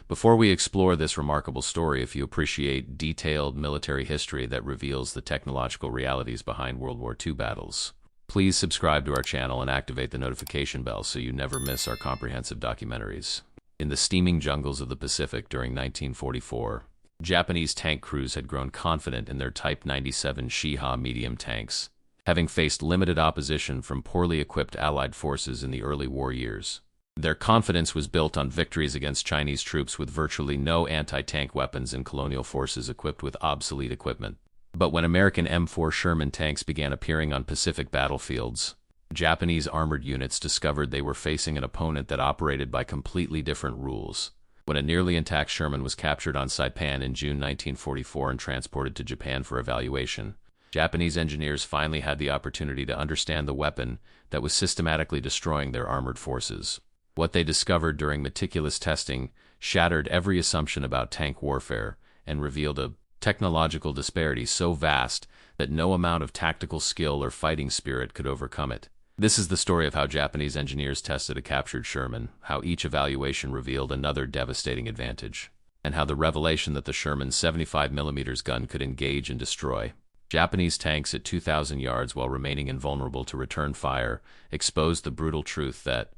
Before we explore this remarkable story, if you appreciate detailed military history that reveals the technological realities behind World War II battles, please subscribe to our channel and activate the notification bell so you never miss our comprehensive documentaries. In the steaming jungles of the Pacific during 1944, Japanese tank crews had grown confident in their Type 97 Shiha medium tanks, having faced limited opposition from poorly equipped Allied forces in the early war years. Their confidence was built on victories against Chinese troops with virtually no anti-tank weapons and colonial forces equipped with obsolete equipment. But when American M4 Sherman tanks began appearing on Pacific battlefields, Japanese armored units discovered they were facing an opponent that operated by completely different rules. When a nearly intact Sherman was captured on Saipan in June 1944 and transported to Japan for evaluation, Japanese engineers finally had the opportunity to understand the weapon that was systematically destroying their armored forces. What they discovered during meticulous testing shattered every assumption about tank warfare and revealed a technological disparity so vast that no amount of tactical skill or fighting spirit could overcome it. This is the story of how Japanese engineers tested a captured Sherman, how each evaluation revealed another devastating advantage, and how the revelation that the Sherman's 75mm gun could engage and destroy Japanese tanks at 2,000 yards while remaining invulnerable to return fire exposed the brutal truth that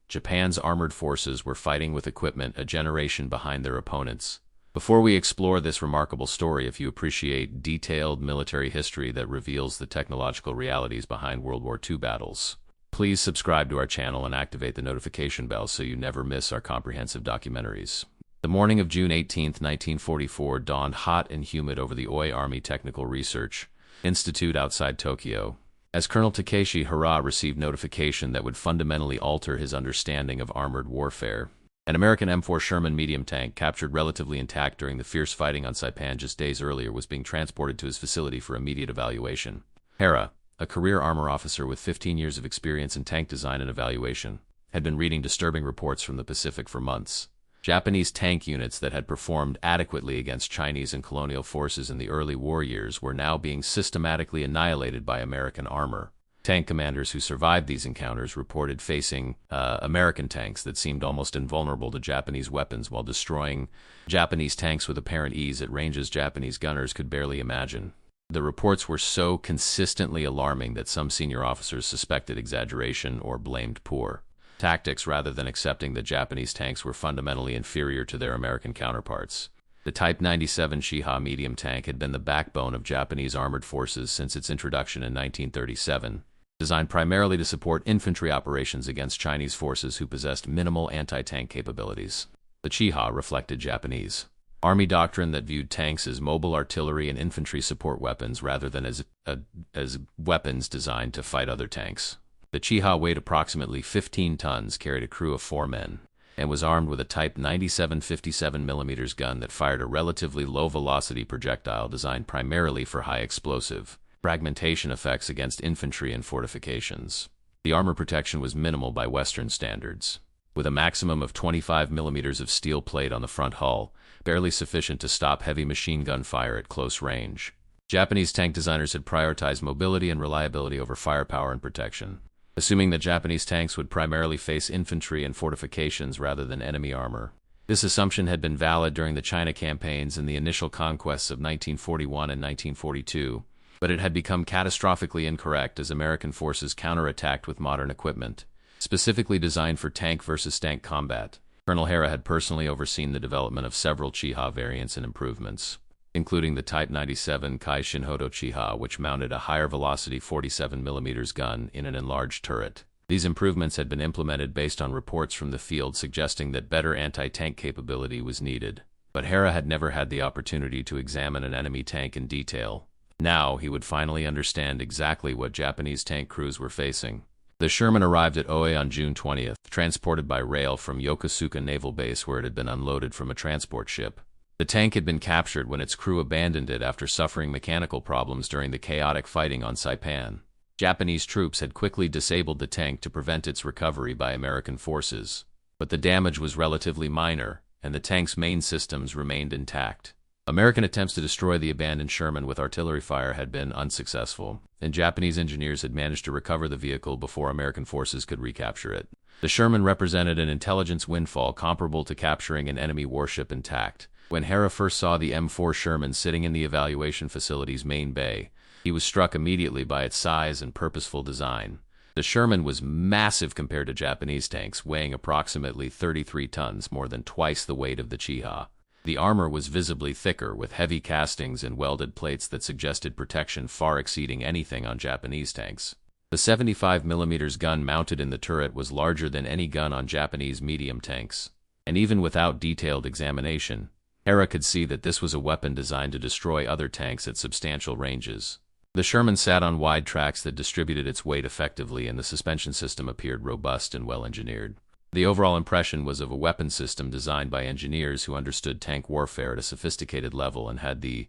Japan's armored forces were fighting with equipment a generation behind their opponents. Before we explore this remarkable story, if you appreciate detailed military history that reveals the technological realities behind World War II battles, please subscribe to our channel and activate the notification bell so you never miss our comprehensive documentaries. The morning of June 18, 1944 dawned hot and humid over the Oi Army Technical Research Institute outside Tokyo, as Colonel Takeshi Hara received notification that would fundamentally alter his understanding of armored warfare. An American M4 Sherman medium tank, captured relatively intact during the fierce fighting on Saipan just days earlier, was being transported to his facility for immediate evaluation. Hara, a career armor officer with 15 years of experience in tank design and evaluation, had been reading disturbing reports from the Pacific for months. Japanese tank units that had performed adequately against Chinese and colonial forces in the early war years were now being systematically annihilated by American armor. Tank commanders who survived these encounters reported facing American tanks that seemed almost invulnerable to Japanese weapons while destroying Japanese tanks with apparent ease at ranges Japanese gunners could barely imagine. The reports were so consistently alarming that some senior officers suspected exaggeration or blamed poor tactics rather than accepting that Japanese tanks were fundamentally inferior to their American counterparts. The Type 97 Shiha medium tank had been the backbone of Japanese armored forces since its introduction in 1937, designed primarily to support infantry operations against Chinese forces who possessed minimal anti-tank capabilities. The Shiha reflected Japanese Army doctrine that viewed tanks as mobile artillery and infantry support weapons rather than as weapons designed to fight other tanks. The Shiha weighed approximately 15 tons, carried a crew of 4 men, and was armed with a Type 97 57mm gun that fired a relatively low-velocity projectile designed primarily for high-explosive fragmentation effects against infantry and fortifications. The armor protection was minimal by Western standards, with a maximum of 25mm of steel plate on the front hull, barely sufficient to stop heavy machine gun fire at close range. Japanese tank designers had prioritized mobility and reliability over firepower and protection, assuming that Japanese tanks would primarily face infantry and fortifications rather than enemy armor. This assumption had been valid during the China campaigns and the initial conquests of 1941 and 1942, but it had become catastrophically incorrect as American forces counterattacked with modern equipment, specifically designed for tank versus tank combat. Colonel Hara had personally overseen the development of several Shiha variants and improvements, including the Type 97 Kai Shinhodo Shiha, which mounted a higher velocity 47mm gun in an enlarged turret. These improvements had been implemented based on reports from the field suggesting that better anti-tank capability was needed. But Hara had never had the opportunity to examine an enemy tank in detail. Now he would finally understand exactly what Japanese tank crews were facing. The Sherman arrived at Oi on June 20th, transported by rail from Yokosuka Naval Base where it had been unloaded from a transport ship. The tank had been captured when its crew abandoned it after suffering mechanical problems during the chaotic fighting on Saipan. Japanese troops had quickly disabled the tank to prevent its recovery by American forces, but the damage was relatively minor, and the tank's main systems remained intact. American attempts to destroy the abandoned Sherman with artillery fire had been unsuccessful, and Japanese engineers had managed to recover the vehicle before American forces could recapture it. The Sherman represented an intelligence windfall comparable to capturing an enemy warship intact. When Hera first saw the M4 Sherman sitting in the evaluation facility's main bay, he was struck immediately by its size and purposeful design. The Sherman was massive compared to Japanese tanks, weighing approximately 33 tons, more than twice the weight of the Chiha. The armor was visibly thicker, with heavy castings and welded plates that suggested protection far exceeding anything on Japanese tanks. The 75mm gun mounted in the turret was larger than any gun on Japanese medium tanks. And even without detailed examination, Hera could see that this was a weapon designed to destroy other tanks at substantial ranges. The Sherman sat on wide tracks that distributed its weight effectively, and the suspension system appeared robust and well-engineered. The overall impression was of a weapon system designed by engineers who understood tank warfare at a sophisticated level and had the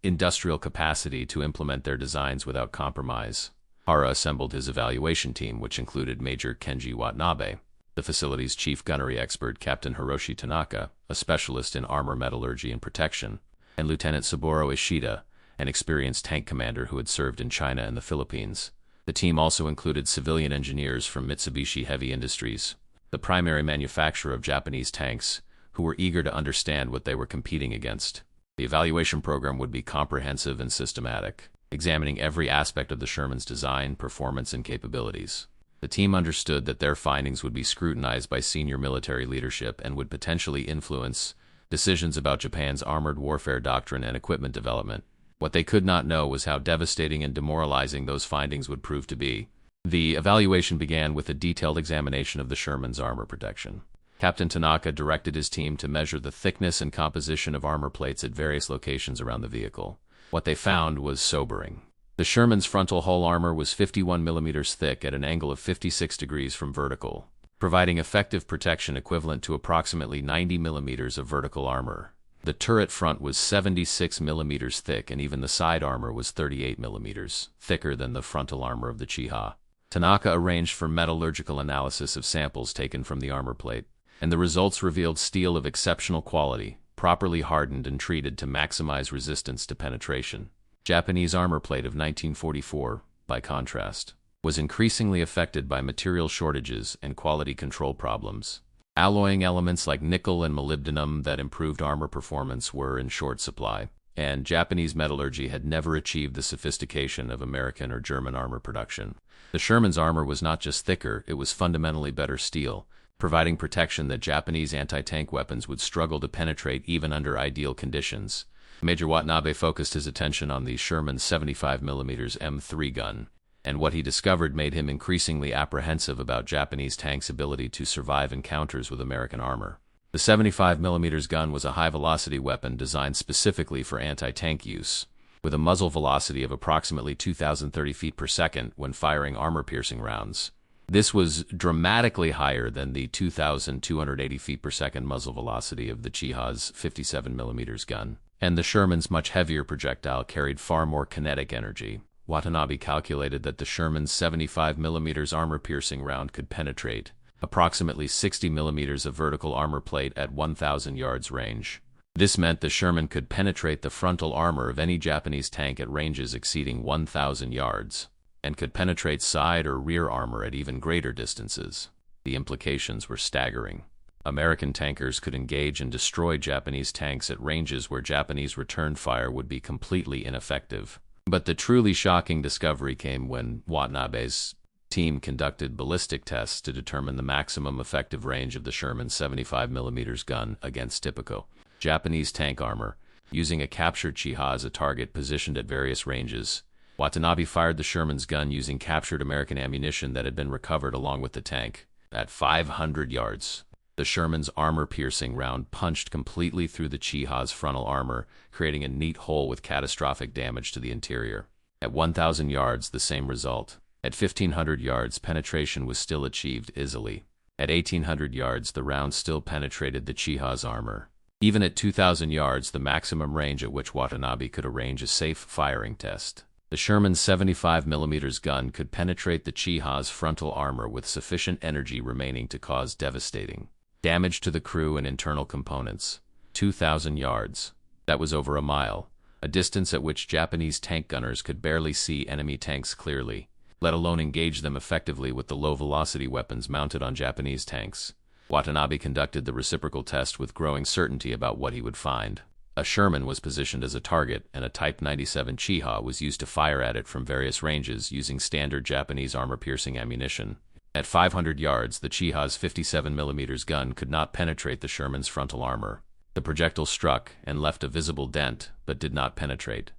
industrial capacity to implement their designs without compromise. Hara assembled his evaluation team, which included Major Kenji Watanabe, the facility's chief gunnery expert, Captain Hiroshi Tanaka, a specialist in armor metallurgy and protection, and Lieutenant Saburo Ishida, an experienced tank commander who had served in China and the Philippines. The team also included civilian engineers from Mitsubishi Heavy Industries, the primary manufacturer of Japanese tanks, who were eager to understand what they were competing against. The evaluation program would be comprehensive and systematic, examining every aspect of the Sherman's design, performance, and capabilities. The team understood that their findings would be scrutinized by senior military leadership and would potentially influence decisions about Japan's armored warfare doctrine and equipment development. What they could not know was how devastating and demoralizing those findings would prove to be. The evaluation began with a detailed examination of the Sherman's armor protection. Captain Tanaka directed his team to measure the thickness and composition of armor plates at various locations around the vehicle. What they found was sobering. The Sherman's frontal hull armor was 51 millimeters thick at an angle of 56 degrees from vertical, providing effective protection equivalent to approximately 90 millimeters of vertical armor. The turret front was 76 millimeters thick, and even the side armor was 38 millimeters, thicker than the frontal armor of the Chiha. Tanaka arranged for metallurgical analysis of samples taken from the armor plate, and the results revealed steel of exceptional quality, properly hardened and treated to maximize resistance to penetration. Japanese armor plate of 1944, by contrast, was increasingly affected by material shortages and quality control problems. Alloying elements like nickel and molybdenum that improved armor performance were in short supply, and Japanese metallurgy had never achieved the sophistication of American or German armor production. The Sherman's armor was not just thicker, it was fundamentally better steel, providing protection that Japanese anti-tank weapons would struggle to penetrate even under ideal conditions. Major Watanabe focused his attention on the Sherman's 75mm M3 gun, and what he discovered made him increasingly apprehensive about Japanese tanks' ability to survive encounters with American armor. The 75mm gun was a high-velocity weapon designed specifically for anti-tank use, with a muzzle velocity of approximately 2,030 feet per second when firing armor-piercing rounds. This was dramatically higher than the 2,280 feet per second muzzle velocity of the Chiha's 57mm gun, and the Sherman's much heavier projectile carried far more kinetic energy. Watanabe calculated that the Sherman's 75mm armor-piercing round could penetrate approximately 60 millimeters of vertical armor plate at 1,000 yards range. This meant the Sherman could penetrate the frontal armor of any Japanese tank at ranges exceeding 1,000 yards, and could penetrate side or rear armor at even greater distances. The implications were staggering. American tankers could engage and destroy Japanese tanks at ranges where Japanese return fire would be completely ineffective. But the truly shocking discovery came when Watanabe's team conducted ballistic tests to determine the maximum effective range of the Sherman's 75mm gun against typical Japanese tank armor, using a captured Chiha as a target positioned at various ranges. Watanabe fired the Sherman's gun using captured American ammunition that had been recovered along with the tank. At 500 yards, the Sherman's armor-piercing round punched completely through the Chiha's frontal armor, creating a neat hole with catastrophic damage to the interior. At 1,000 yards, the same result. At 1,500 yards, penetration was still achieved easily. At 1,800 yards, the round still penetrated the Chiha's armor. Even at 2,000 yards, the maximum range at which Watanabe could arrange a safe firing test. The Sherman's 75mm gun could penetrate the Chiha's frontal armor with sufficient energy remaining to cause devastating damage to the crew and internal components. 2,000 yards. That was over a mile, a distance at which Japanese tank gunners could barely see enemy tanks clearly, let alone engage them effectively with the low-velocity weapons mounted on Japanese tanks. Watanabe conducted the reciprocal test with growing certainty about what he would find. A Sherman was positioned as a target, and a Type 97 Chiha was used to fire at it from various ranges using standard Japanese armor-piercing ammunition. At 500 yards, the Chiha's 57mm gun could not penetrate the Sherman's frontal armor. The projectile struck and left a visible dent, but did not penetrate.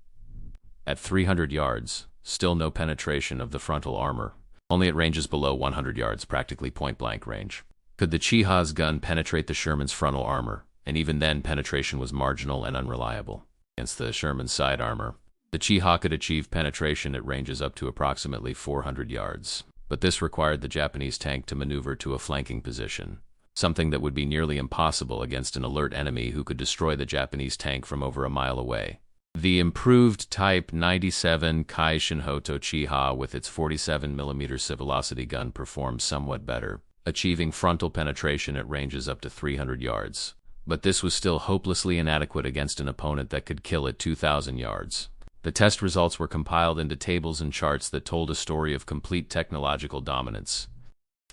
At 300 yards, still no penetration of the frontal armor. Only at ranges below 100 yards, practically point-blank range, could the Chiha's gun penetrate the Sherman's frontal armor, and even then penetration was marginal and unreliable. Against the Sherman's side armor, the Chiha could achieve penetration at ranges up to approximately 400 yards, but this required the Japanese tank to maneuver to a flanking position, something that would be nearly impossible against an alert enemy who could destroy the Japanese tank from over a mile away. The improved Type 97 Kaishin-Hoto Chiha with its 47mm velocity gun performed somewhat better, achieving frontal penetration at ranges up to 300 yards. But this was still hopelessly inadequate against an opponent that could kill at 2,000 yards. The test results were compiled into tables and charts that told a story of complete technological dominance.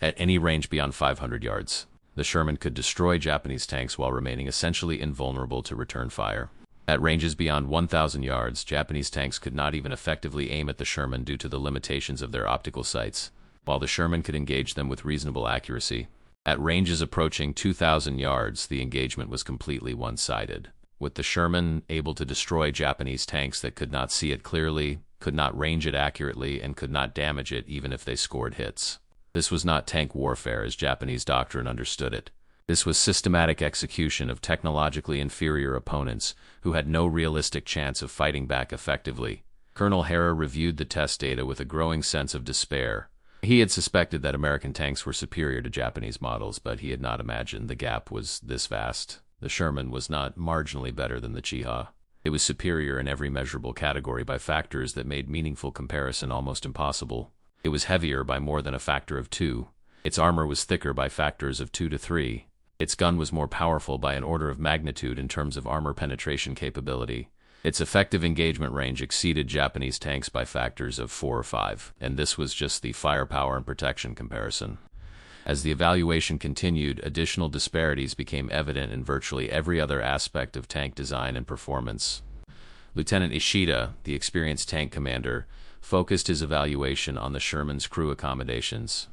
At any range beyond 500 yards, the Sherman could destroy Japanese tanks while remaining essentially invulnerable to return fire. At ranges beyond 1,000 yards, Japanese tanks could not even effectively aim at the Sherman due to the limitations of their optical sights, while the Sherman could engage them with reasonable accuracy. At ranges approaching 2,000 yards, the engagement was completely one-sided, with the Sherman able to destroy Japanese tanks that could not see it clearly, could not range it accurately, and could not damage it even if they scored hits. This was not tank warfare as Japanese doctrine understood it. This was systematic execution of technologically inferior opponents who had no realistic chance of fighting back effectively. Colonel Hara reviewed the test data with a growing sense of despair. He had suspected that American tanks were superior to Japanese models, but he had not imagined the gap was this vast. The Sherman was not marginally better than the Chiha. It was superior in every measurable category by factors that made meaningful comparison almost impossible. It was heavier by more than a factor of 2. Its armor was thicker by factors of 2 to 3. Its gun was more powerful by an order of magnitude in terms of armor penetration capability. Its effective engagement range exceeded Japanese tanks by factors of 4 or 5, and this was just the firepower and protection comparison. As the evaluation continued, additional disparities became evident in virtually every other aspect of tank design and performance. Lieutenant Ishida, the experienced tank commander, focused his evaluation on the Sherman's crew accommodations,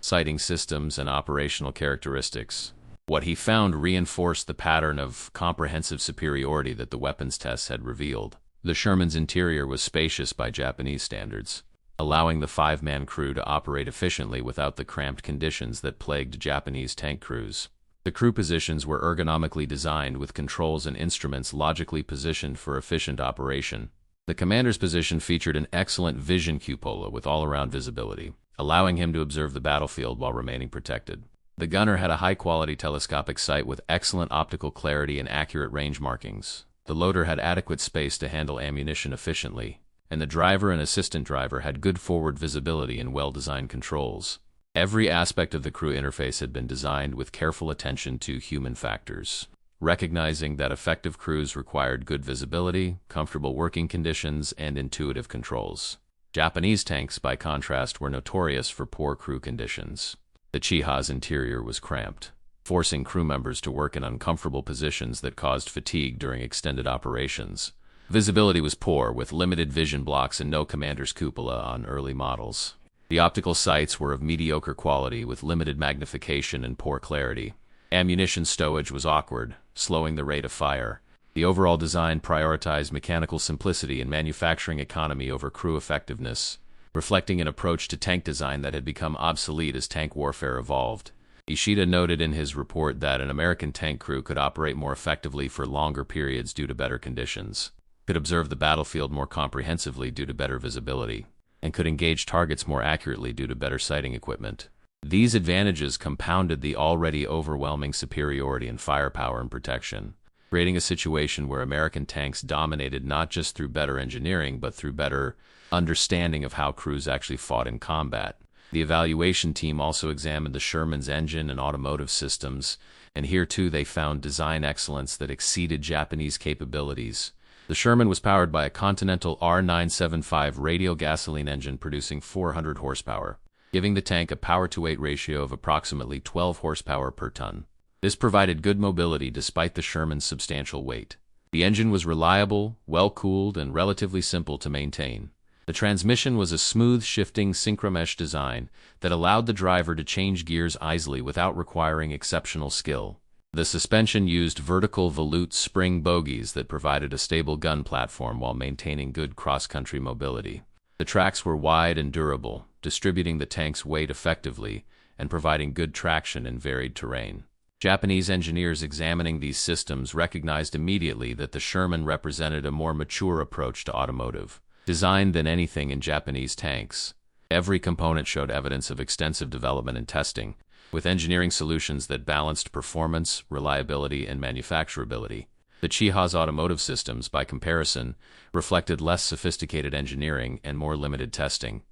sighting systems, and operational characteristics. What he found reinforced the pattern of comprehensive superiority that the weapons tests had revealed. The Sherman's interior was spacious by Japanese standards, allowing the 5-man crew to operate efficiently without the cramped conditions that plagued Japanese tank crews. The crew positions were ergonomically designed with controls and instruments logically positioned for efficient operation. The commander's position featured an excellent vision cupola with all-around visibility, allowing him to observe the battlefield while remaining protected. The gunner had a high-quality telescopic sight with excellent optical clarity and accurate range markings. The loader had adequate space to handle ammunition efficiently, and the driver and assistant driver had good forward visibility and well-designed controls. Every aspect of the crew interface had been designed with careful attention to human factors, recognizing that effective crews required good visibility, comfortable working conditions, and intuitive controls. Japanese tanks, by contrast, were notorious for poor crew conditions. The Chiha's interior was cramped, forcing crew members to work in uncomfortable positions that caused fatigue during extended operations. Visibility was poor, with limited vision blocks and no commander's cupola on early models. The optical sights were of mediocre quality with limited magnification and poor clarity. Ammunition stowage was awkward, slowing the rate of fire. The overall design prioritized mechanical simplicity and manufacturing economy over crew effectiveness, reflecting an approach to tank design that had become obsolete as tank warfare evolved. Ishida noted in his report that an American tank crew could operate more effectively for longer periods due to better conditions, could observe the battlefield more comprehensively due to better visibility, and could engage targets more accurately due to better sighting equipment. These advantages compounded the already overwhelming superiority in firepower and protection, creating a situation where American tanks dominated not just through better engineering, but through better understanding of how crews actually fought in combat. The evaluation team also examined the Sherman's engine and automotive systems, and here too they found design excellence that exceeded Japanese capabilities. The Sherman was powered by a Continental R975 radial gasoline engine producing 400 horsepower, giving the tank a power-to-weight ratio of approximately 12 horsepower per ton. This provided good mobility despite the Sherman's substantial weight. The engine was reliable, well-cooled, and relatively simple to maintain. The transmission was a smooth shifting synchromesh design that allowed the driver to change gears easily without requiring exceptional skill. The suspension used vertical volute spring bogies that provided a stable gun platform while maintaining good cross-country mobility. The tracks were wide and durable, distributing the tank's weight effectively and providing good traction in varied terrain. Japanese engineers examining these systems recognized immediately that the Sherman represented a more mature approach to automotive design than anything in Japanese tanks. Every component showed evidence of extensive development and testing, with engineering solutions that balanced performance, reliability, and manufacturability. The Chiha's automotive systems, by comparison, reflected less sophisticated engineering and more limited testing.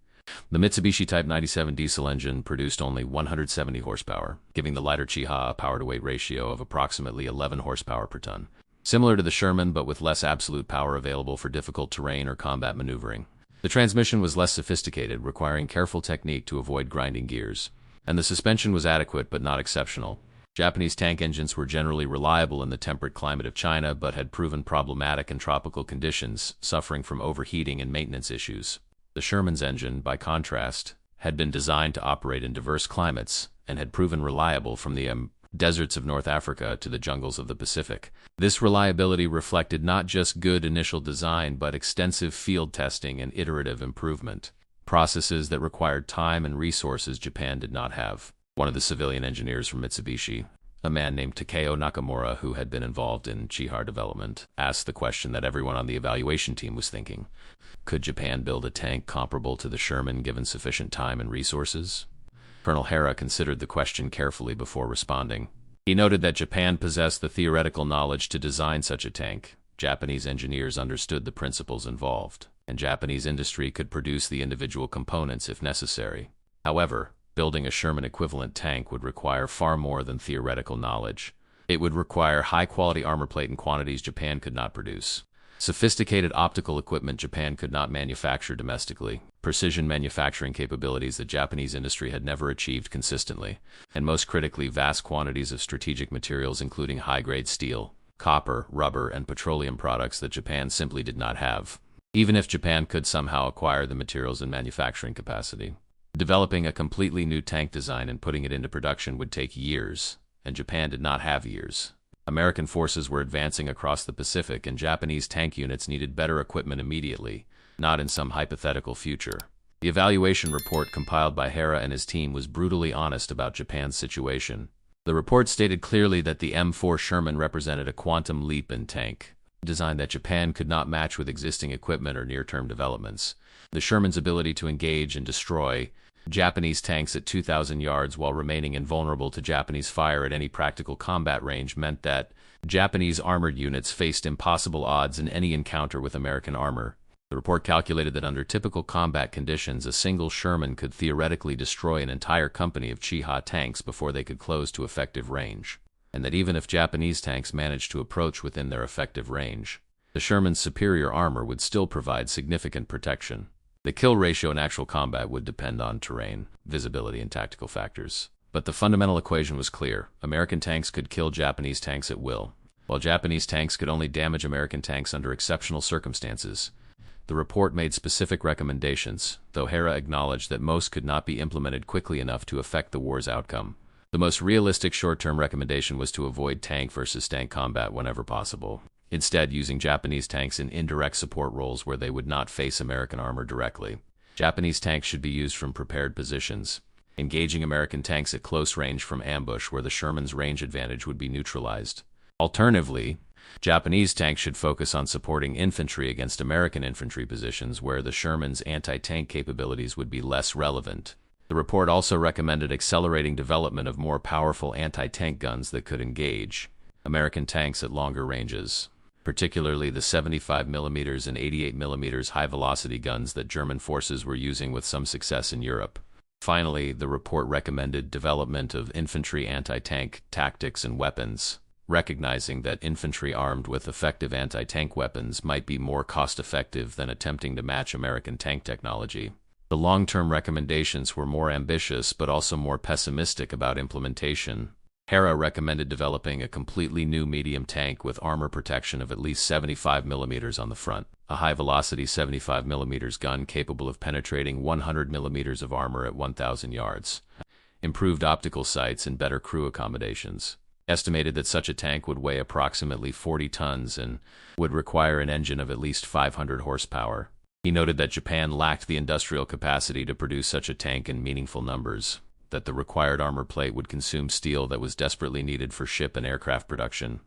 The Mitsubishi Type 97 diesel engine produced only 170 horsepower, giving the lighter Chiha a power-to-weight ratio of approximately 11 horsepower per ton. Similar to the Sherman, but with less absolute power available for difficult terrain or combat maneuvering. The transmission was less sophisticated, requiring careful technique to avoid grinding gears. And the suspension was adequate but not exceptional. Japanese tank engines were generally reliable in the temperate climate of China, but had proven problematic in tropical conditions, suffering from overheating and maintenance issues. The Sherman's engine, by contrast, had been designed to operate in diverse climates and had proven reliable from the deserts of North Africa to the jungles of the Pacific. This reliability reflected not just good initial design, but extensive field testing and iterative improvement, processes that required time and resources Japan did not have. One of the civilian engineers from Mitsubishi, a man named Takeo Nakamura, who had been involved in Chiha development, asked the question that everyone on the evaluation team was thinking. Could Japan build a tank comparable to the Sherman given sufficient time and resources? Colonel Hara considered the question carefully before responding. He noted that Japan possessed the theoretical knowledge to design such a tank. Japanese engineers understood the principles involved, and Japanese industry could produce the individual components if necessary. However, building a Sherman-equivalent tank would require far more than theoretical knowledge. It would require high-quality armor plate in quantities Japan could not produce. Sophisticated optical equipment Japan could not manufacture domestically, precision manufacturing capabilities that Japanese industry had never achieved consistently, and most critically vast quantities of strategic materials including high-grade steel, copper, rubber, and petroleum products that Japan simply did not have, even if Japan could somehow acquire the materials and manufacturing capacity. Developing a completely new tank design and putting it into production would take years, and Japan did not have years. American forces were advancing across the Pacific, and Japanese tank units needed better equipment immediately, not in some hypothetical future. The evaluation report compiled by Hara and his team was brutally honest about Japan's situation. The report stated clearly that the M4 Sherman represented a quantum leap in tank design that Japan could not match with existing equipment or near-term developments. The Sherman's ability to engage and destroy Japanese tanks at 2,000 yards while remaining invulnerable to Japanese fire at any practical combat range meant that Japanese armored units faced impossible odds in any encounter with American armor. The report calculated that under typical combat conditions, a single Sherman could theoretically destroy an entire company of Chiha tanks before they could close to effective range, and that even if Japanese tanks managed to approach within their effective range, the Sherman's superior armor would still provide significant protection. The kill ratio in actual combat would depend on terrain, visibility, and tactical factors. But the fundamental equation was clear. American tanks could kill Japanese tanks at will, while Japanese tanks could only damage American tanks under exceptional circumstances. The report made specific recommendations, though Hara acknowledged that most could not be implemented quickly enough to affect the war's outcome. The most realistic short-term recommendation was to avoid tank versus tank combat whenever possible, instead using Japanese tanks in indirect support roles where they would not face American armor directly. Japanese tanks should be used from prepared positions, engaging American tanks at close range from ambush where the Sherman's range advantage would be neutralized. Alternatively, Japanese tanks should focus on supporting infantry against American infantry positions where the Sherman's anti-tank capabilities would be less relevant. The report also recommended accelerating development of more powerful anti-tank guns that could engage American tanks at longer ranges, particularly the 75mm and 88mm high-velocity guns that German forces were using with some success in Europe. Finally, the report recommended development of infantry anti-tank tactics and weapons, recognizing that infantry armed with effective anti-tank weapons might be more cost-effective than attempting to match American tank technology. The long-term recommendations were more ambitious but also more pessimistic about implementation. HERA recommended developing a completely new medium tank with armor protection of at least 75 mm on the front, a high-velocity 75 mm gun capable of penetrating 100 mm of armor at 1,000 yards, improved optical sights, and better crew accommodations. Estimated that such a tank would weigh approximately 40 tons and would require an engine of at least 500 horsepower. He noted that Japan lacked the industrial capacity to produce such a tank in meaningful numbers, that the required armor plate would consume steel that was desperately needed for ship and aircraft production,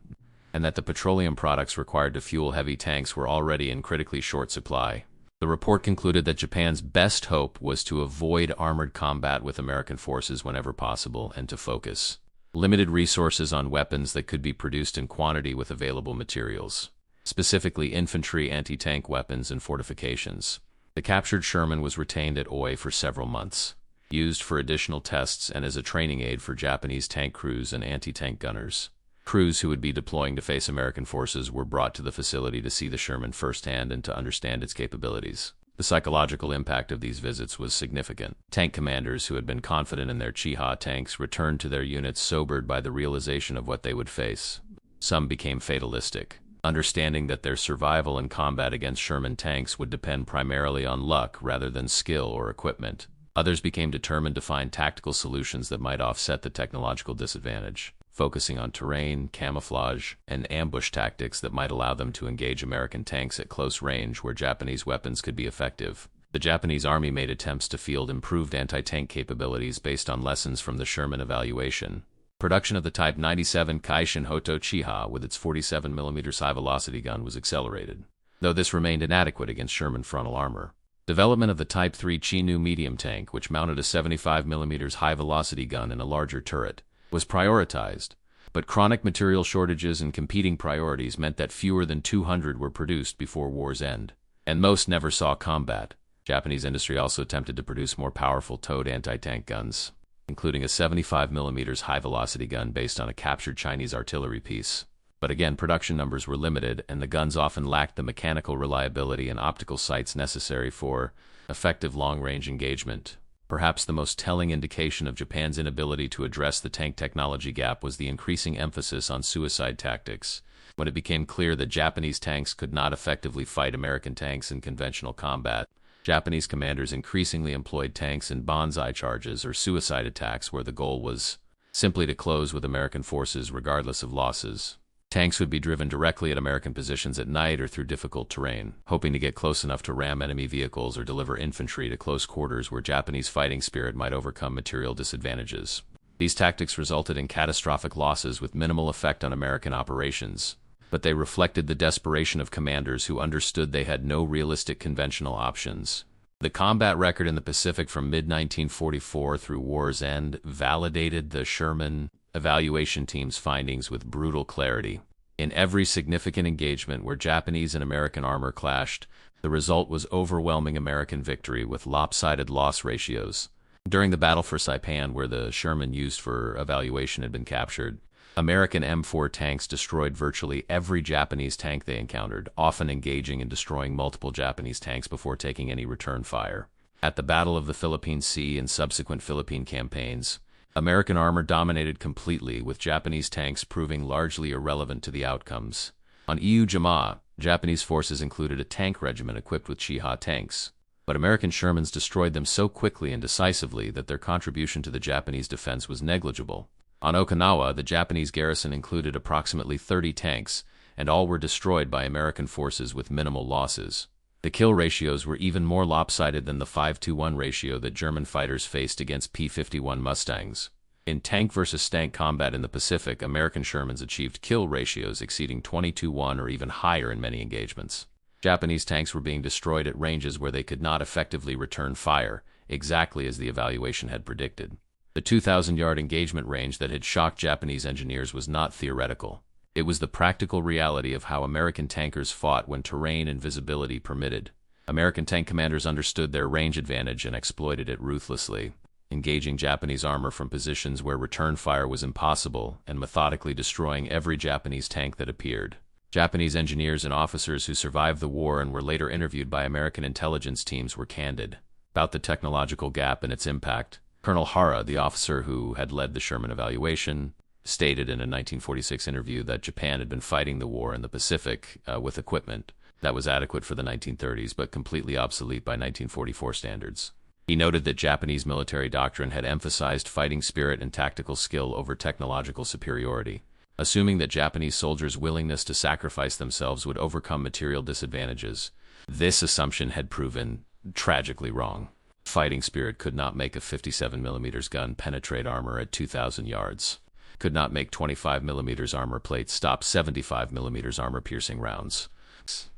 and that the petroleum products required to fuel heavy tanks were already in critically short supply. The report concluded that Japan's best hope was to avoid armored combat with American forces whenever possible and to focus limited resources on weapons that could be produced in quantity with available materials, specifically infantry anti-tank weapons and fortifications. The captured Sherman was retained at Oi for several months, used for additional tests and as a training aid for Japanese tank crews and anti-tank gunners. Crews who would be deploying to face American forces were brought to the facility to see the Sherman firsthand and to understand its capabilities. The psychological impact of these visits was significant. Tank commanders who had been confident in their Chiha tanks returned to their units sobered by the realization of what they would face. Some became fatalistic, understanding that their survival in combat against Sherman tanks would depend primarily on luck rather than skill or equipment. Others became determined to find tactical solutions that might offset the technological disadvantage, focusing on terrain, camouflage, and ambush tactics that might allow them to engage American tanks at close range where Japanese weapons could be effective. The Japanese Army made attempts to field improved anti-tank capabilities based on lessons from the Sherman evaluation. Production of the Type 97 Kaishin Hoto Chiha with its 47mm high-velocity gun was accelerated, though this remained inadequate against Sherman frontal armor. Development of the Type 3 Chinu medium tank, which mounted a 75mm high-velocity gun and a larger turret, was prioritized, but chronic material shortages and competing priorities meant that fewer than 200 were produced before war's end, and most never saw combat. Japanese industry also attempted to produce more powerful towed anti-tank guns, including a 75mm high-velocity gun based on a captured Chinese artillery piece. But again, production numbers were limited, and the guns often lacked the mechanical reliability and optical sights necessary for effective long-range engagement. Perhaps the most telling indication of Japan's inability to address the tank technology gap was the increasing emphasis on suicide tactics. When it became clear that Japanese tanks could not effectively fight American tanks in conventional combat, Japanese commanders increasingly employed tanks in banzai charges or suicide attacks where the goal was simply to close with American forces regardless of losses. Tanks would be driven directly at American positions at night or through difficult terrain, hoping to get close enough to ram enemy vehicles or deliver infantry to close quarters where Japanese fighting spirit might overcome material disadvantages. These tactics resulted in catastrophic losses with minimal effect on American operations, but they reflected the desperation of commanders who understood they had no realistic conventional options. The combat record in the Pacific from mid-1944 through war's end validated the Sherman evaluation team's findings with brutal clarity. In every significant engagement where Japanese and American armor clashed, the result was overwhelming American victory with lopsided loss ratios. During the battle for Saipan, where the Sherman used for evaluation had been captured, American M4 tanks destroyed virtually every Japanese tank they encountered, often engaging and destroying multiple Japanese tanks before taking any return fire. At the Battle of the Philippine Sea and subsequent Philippine campaigns, American armor dominated completely, with Japanese tanks proving largely irrelevant to the outcomes. On Iwo Jima, Japanese forces included a tank regiment equipped with Chiha tanks, but American Shermans destroyed them so quickly and decisively that their contribution to the Japanese defense was negligible. On Okinawa, the Japanese garrison included approximately 30 tanks, and all were destroyed by American forces with minimal losses. The kill ratios were even more lopsided than the 5-to-1 ratio that German fighters faced against P-51 Mustangs. In tank versus tank combat in the Pacific, American Shermans achieved kill ratios exceeding 20-to-1 or even higher in many engagements. Japanese tanks were being destroyed at ranges where they could not effectively return fire, exactly as the evaluation had predicted. The 2,000-yard engagement range that had shocked Japanese engineers was not theoretical. It was the practical reality of how American tankers fought when terrain and visibility permitted. American tank commanders understood their range advantage and exploited it ruthlessly. engaging Japanese armor from positions where return fire was impossible and methodically destroying every Japanese tank that appeared. Japanese engineers and officers who survived the war and were later interviewed by American intelligence teams were candid about the technological gap and its impact. Colonel Hara, the officer who had led the Sherman evaluation, stated in a 1946 interview that Japan had been fighting the war in the Pacific with equipment that was adequate for the 1930s but completely obsolete by 1944 standards. He noted that Japanese military doctrine had emphasized fighting spirit and tactical skill over technological superiority, assuming that Japanese soldiers' willingness to sacrifice themselves would overcome material disadvantages. This assumption had proven tragically wrong. Fighting spirit could not make a 57mm gun penetrate armor at 2,000 yards, could not make 25mm armor plates stop 75mm armor-piercing rounds,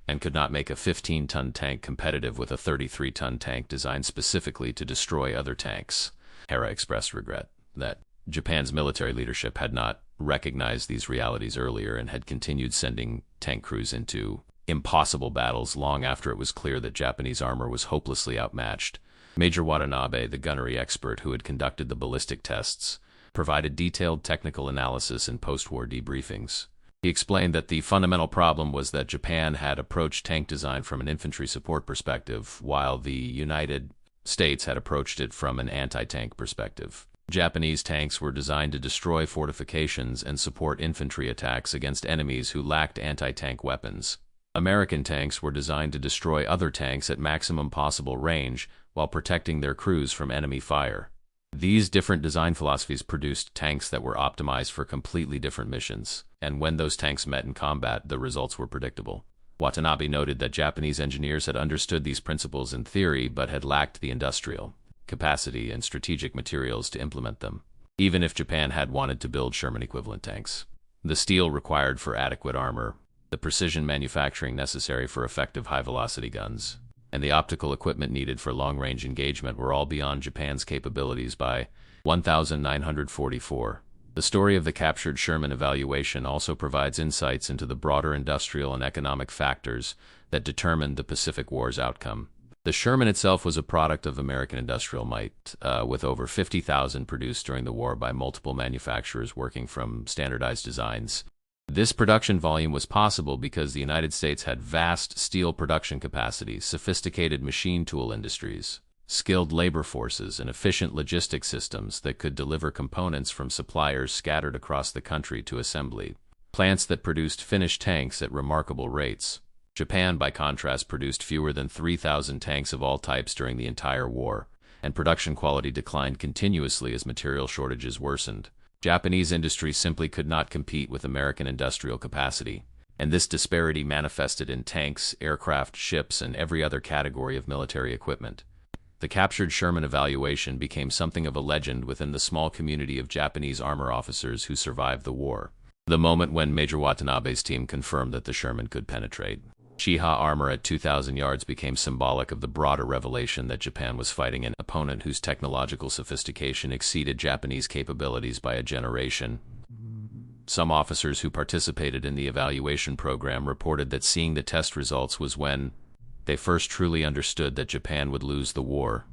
and could not make a 15-ton tank competitive with a 33-ton tank designed specifically to destroy other tanks. Hara expressed regret that Japan's military leadership had not recognized these realities earlier and had continued sending tank crews into impossible battles long after it was clear that Japanese armor was hopelessly outmatched. Major Watanabe, the gunnery expert who had conducted the ballistic tests, provided detailed technical analysis in post-war debriefings. He explained that the fundamental problem was that Japan had approached tank design from an infantry support perspective, while the United States had approached it from an anti-tank perspective. Japanese tanks were designed to destroy fortifications and support infantry attacks against enemies who lacked anti-tank weapons. American tanks were designed to destroy other tanks at maximum possible range while protecting their crews from enemy fire. These different design philosophies produced tanks that were optimized for completely different missions, and when those tanks met in combat, the results were predictable. Watanabe noted that Japanese engineers had understood these principles in theory but had lacked the industrial capacity and strategic materials to implement them, even if Japan had wanted to build Sherman-equivalent tanks. The steel required for adequate armor, the precision manufacturing necessary for effective high-velocity guns, and the optical equipment needed for long-range engagement were all beyond Japan's capabilities by 1944. The story of the captured Sherman evaluation also provides insights into the broader industrial and economic factors that determined the Pacific War's outcome. The Sherman itself was a product of American industrial might, with over 50,000 produced during the war by multiple manufacturers working from standardized designs. This production volume was possible because the United States had vast steel production capacity, sophisticated machine tool industries, skilled labor forces, and efficient logistics systems that could deliver components from suppliers scattered across the country to assembly plants that produced finished tanks at remarkable rates. Japan, by contrast, produced fewer than 3,000 tanks of all types during the entire war, and production quality declined continuously as material shortages worsened. Japanese industry simply could not compete with American industrial capacity, and this disparity manifested in tanks, aircraft, ships, and every other category of military equipment. The captured Sherman evaluation became something of a legend within the small community of Japanese armor officers who survived the war. The moment when Major Watanabe's team confirmed that the Sherman could penetrate Chiha armor at 2,000 yards became symbolic of the broader revelation that Japan was fighting an opponent whose technological sophistication exceeded Japanese capabilities by a generation. Some officers who participated in the evaluation program reported that seeing the test results was when they first truly understood that Japan would lose the war.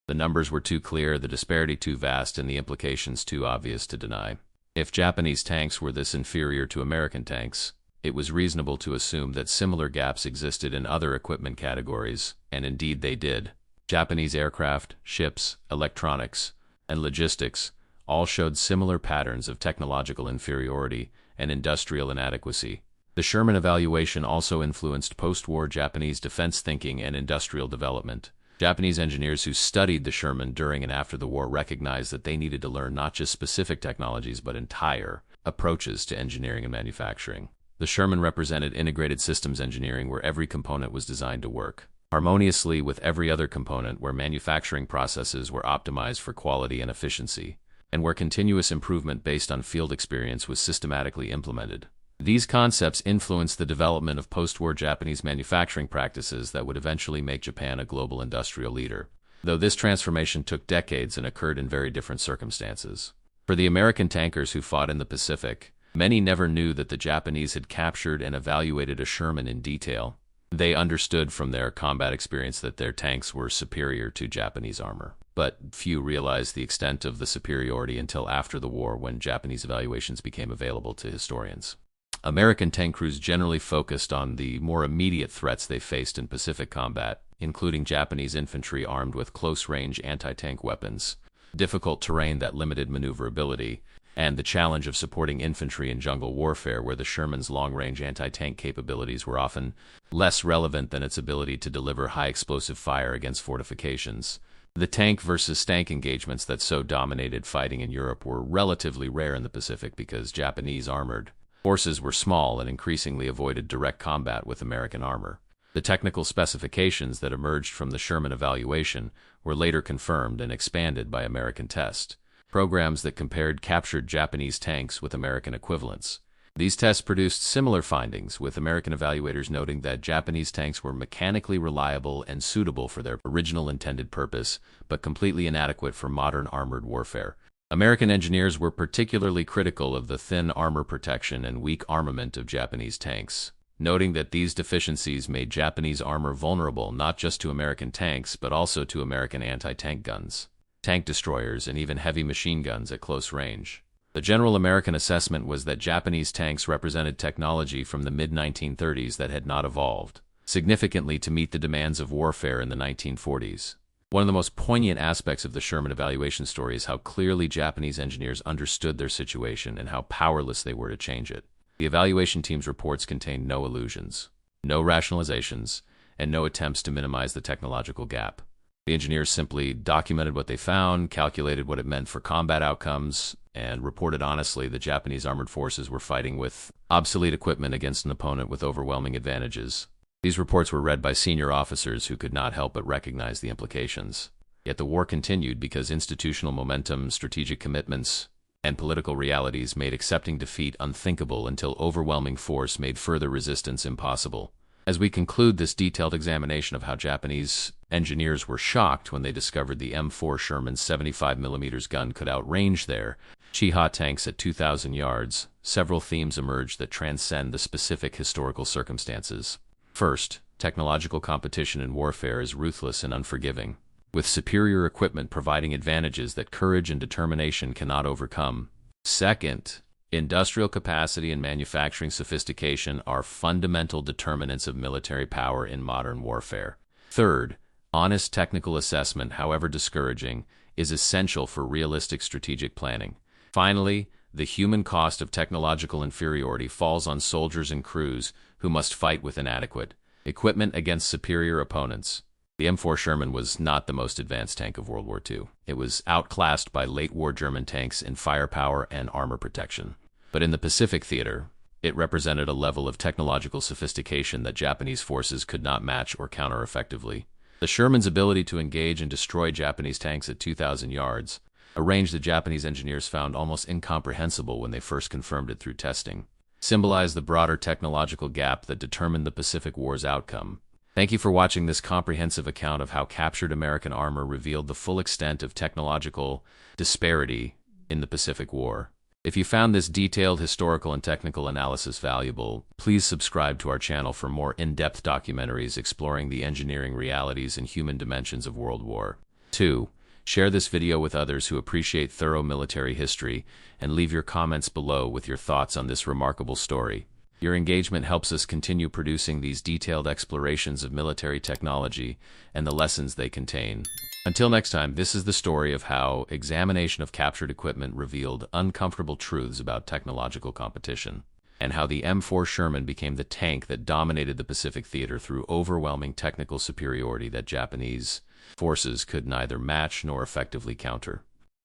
The numbers were too clear, the disparity too vast, and the implications too obvious to deny. If Japanese tanks were this inferior to American tanks, it was reasonable to assume that similar gaps existed in other equipment categories, and indeed they did. Japanese aircraft, ships, electronics, and logistics all showed similar patterns of technological inferiority and industrial inadequacy. The Sherman evaluation also influenced post-war Japanese defense thinking and industrial development. Japanese engineers who studied the Sherman during and after the war recognized that they needed to learn not just specific technologies but entire approaches to engineering and manufacturing. The Sherman represented integrated systems engineering where every component was designed to work harmoniously with every other component, where manufacturing processes were optimized for quality and efficiency, and where continuous improvement based on field experience was systematically implemented. These concepts influenced the development of post-war Japanese manufacturing practices that would eventually make Japan a global industrial leader, though this transformation took decades and occurred in very different circumstances. For the American tankers who fought in the Pacific, many never knew that the Japanese had captured and evaluated a Sherman in detail. They understood from their combat experience that their tanks were superior to Japanese armor. but few realized the extent of the superiority until after the war, when Japanese evaluations became available to historians. American tank crews generally focused on the more immediate threats they faced in Pacific combat, including Japanese infantry armed with close-range anti-tank weapons, difficult terrain that limited maneuverability, and the challenge of supporting infantry in jungle warfare, where the Sherman's long-range anti-tank capabilities were often less relevant than its ability to deliver high-explosive fire against fortifications. The tank versus tank engagements that so dominated fighting in Europe were relatively rare in the Pacific because Japanese armored forces were small and increasingly avoided direct combat with American armor. The technical specifications that emerged from the Sherman evaluation were later confirmed and expanded by American test programs that compared captured Japanese tanks with American equivalents. These tests produced similar findings, with American evaluators noting that Japanese tanks were mechanically reliable and suitable for their original intended purpose, but completely inadequate for modern armored warfare. American engineers were particularly critical of the thin armor protection and weak armament of Japanese tanks, noting that these deficiencies made Japanese armor vulnerable not just to American tanks, but also to American anti-tank guns, tank destroyers, and even heavy machine guns at close range. The general American assessment was that Japanese tanks represented technology from the mid-1930s that had not evolved significantly to meet the demands of warfare in the 1940s. One of the most poignant aspects of the Sherman evaluation story is how clearly Japanese engineers understood their situation and how powerless they were to change it. The evaluation team's reports contained no illusions, no rationalizations, and no attempts to minimize the technological gap. The engineers simply documented what they found, calculated what it meant for combat outcomes, and reported honestly that Japanese armored forces were fighting with obsolete equipment against an opponent with overwhelming advantages. These reports were read by senior officers who could not help but recognize the implications. Yet the war continued because institutional momentum, strategic commitments, and political realities made accepting defeat unthinkable until overwhelming force made further resistance impossible. As we conclude this detailed examination of how Japanese engineers were shocked when they discovered the M4 Sherman's 75mm gun could outrange their Chiha tanks at 2,000 yards, several themes emerged that transcend the specific historical circumstances. First, technological competition in warfare is ruthless and unforgiving, with superior equipment providing advantages that courage and determination cannot overcome. Second, industrial capacity and manufacturing sophistication are fundamental determinants of military power in modern warfare. Third, honest technical assessment, however discouraging, is essential for realistic strategic planning. Finally, the human cost of technological inferiority falls on soldiers and crews who must fight with inadequate equipment against superior opponents. The M4 Sherman was not the most advanced tank of World War II. It was outclassed by late-war German tanks in firepower and armor protection. But in the Pacific theater, it represented a level of technological sophistication that Japanese forces could not match or counter effectively. The Sherman's ability to engage and destroy Japanese tanks at 2,000 yards, a range that Japanese engineers found almost incomprehensible when they first confirmed it through testing, symbolized the broader technological gap that determined the Pacific War's outcome. Thank you for watching this comprehensive account of how captured American armor revealed the full extent of technological disparity in the Pacific War. If you found this detailed historical and technical analysis valuable, please subscribe to our channel for more in-depth documentaries exploring the engineering realities and human dimensions of World War II. Share this video with others who appreciate thorough military history, and leave your comments below with your thoughts on this remarkable story. Your engagement helps us continue producing these detailed explorations of military technology and the lessons they contain. Until next time, this is the story of how examination of captured equipment revealed uncomfortable truths about technological competition, and how the M4 Sherman became the tank that dominated the Pacific theater through overwhelming technical superiority that Japanese forces could neither match nor effectively counter.